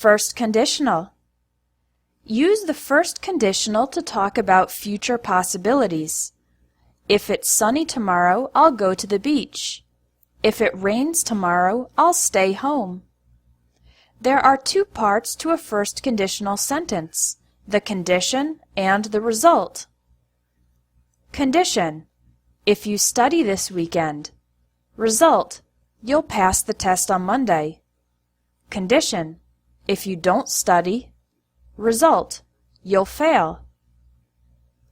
First conditional. Use the first conditional to talk about future possibilities. If it's sunny tomorrow, I'll go to the beach. If it rains tomorrow, I'll stay home. There are two parts to a first conditional sentence, the condition and the result. Condition: if you study this weekend. Result: you'll pass the test on Monday. Condition: if you don't study. Result: you'll fail.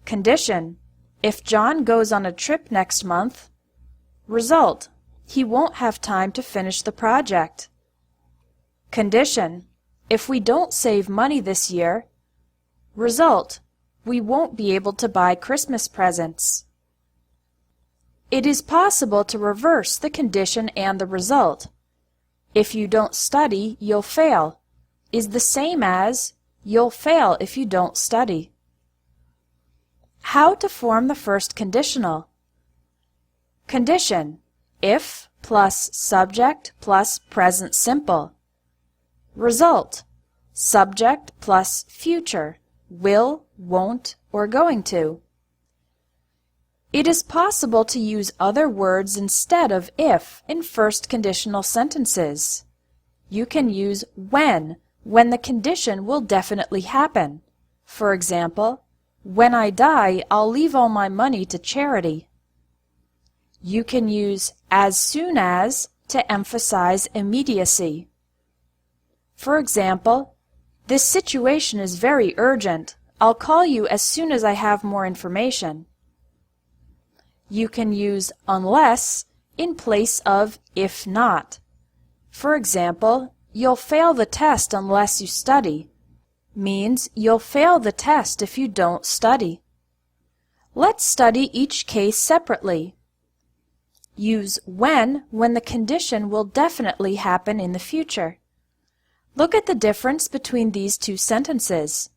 Condition: if John goes on a trip next month. Result: he won't have time to finish the project. Condition: if we don't save money this year. Result: we won't be able to buy Christmas presents. It is possible to reverse the condition and the result. If you don't study, you'll fail is the same as you'll fail if you don't study. How to form the first conditional. Condition: if plus subject plus present simple. Result: subject plus future, will, won't, or going to. It is possible to use other words instead of if in first conditional sentences. You can use when the condition will definitely happen. For example, when I die, I'll leave all my money to charity. You can use as soon as to emphasize immediacy. For example, this situation is very urgent. I'll call you as soon as I have more information. You can use unless in place of if not. For example, you'll fail the test unless you study means you'll fail the test if you don't study. Let's study each case separately. Use when the condition will definitely happen in the future. Look at the difference between these two sentences.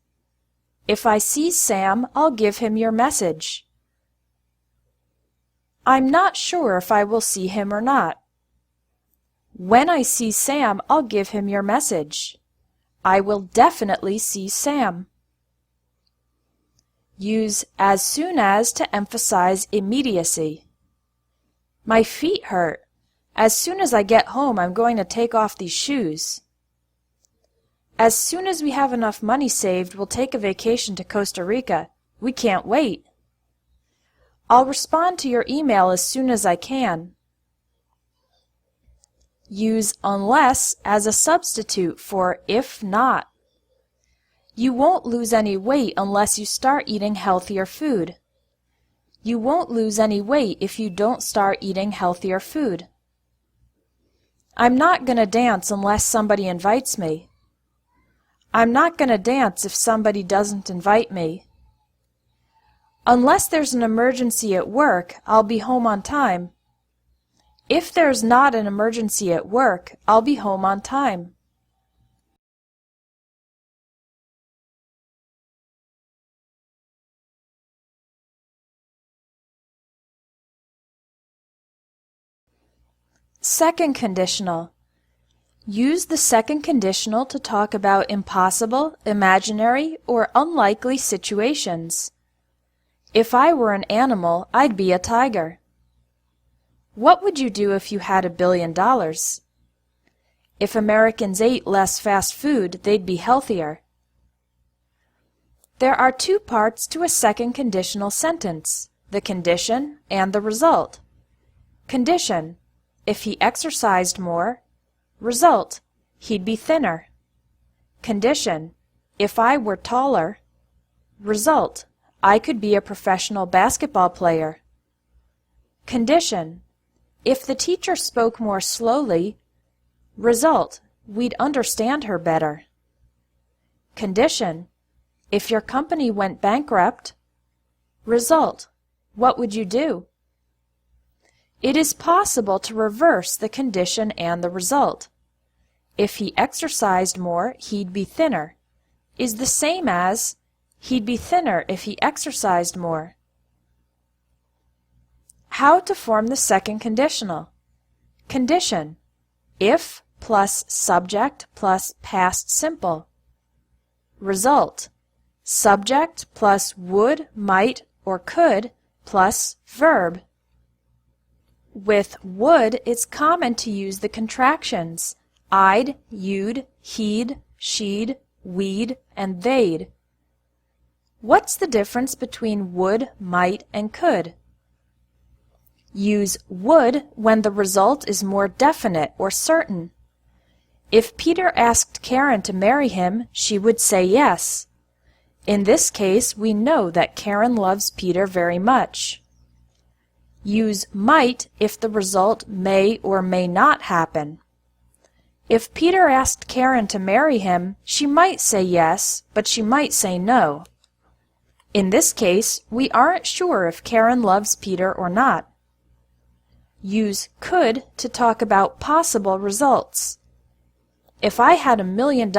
If I see Sam, I'll give him your message. I'm not sure if I will see him or not. When I see Sam, I'll give him your message. I will definitely see Sam. Use as soon as to emphasize immediacy. My feet hurt. As soon as I get home, I'm going to take off these shoes. As soon as we have enough money saved, we'll take a vacation to Costa Rica. We can't wait. I'll respond to your email as soon as I can. Use unless as a substitute for if not. You won't lose any weight unless you start eating healthier food. You won't lose any weight if you don't start eating healthier food. I'm not going to dance unless somebody invites me. I'm not going to dance if somebody doesn't invite me. Unless there's an emergency at work, I'll be home on time. If there's not an emergency at work, I'll be home on time. Second conditional. Use the second conditional to talk about impossible, imaginary, or unlikely situations. If I were an animal, I'd be a tiger. What would you do if you had $1 billion? If Americans ate less fast food, they'd be healthier. There are two parts to a second conditional sentence, the condition and the result. Condition: if he exercised more. Result: he'd be thinner. Condition: if I were taller. Result: I could be a professional basketball player. Condition: if the teacher spoke more slowly. Result: we'd understand her better. Condition: if your company went bankrupt. Result: what would you do? It is possible to reverse the condition and the result. If he exercised more, he'd be thinner is the same as he'd be thinner if he exercised more. How to form the second conditional. Condition: if plus subject plus past simple. Result: subject plus would, might, or could plus verb. With would, it's common to use the contractions I'd, you'd, he'd, she'd, we'd, and they'd. What's the difference between would, might, and could? Use would when the result is more definite or certain. If Peter asked Karen to marry him, she would say yes. In this case, we know that Karen loves Peter very much. Use might if the result may or may not happen. If Peter asked Karen to marry him, she might say yes, but she might say no. In this case, we aren't sure if Karen loves Peter or not. Use could to talk about possible results. If I had $1 million,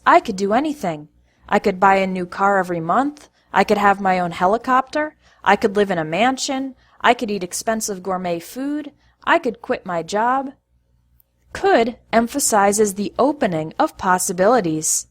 I could do anything. I could buy a new car every month. I could have my own helicopter. I could live in a mansion. I could eat expensive gourmet food. I could quit my job. Could emphasizes the opening of possibilities.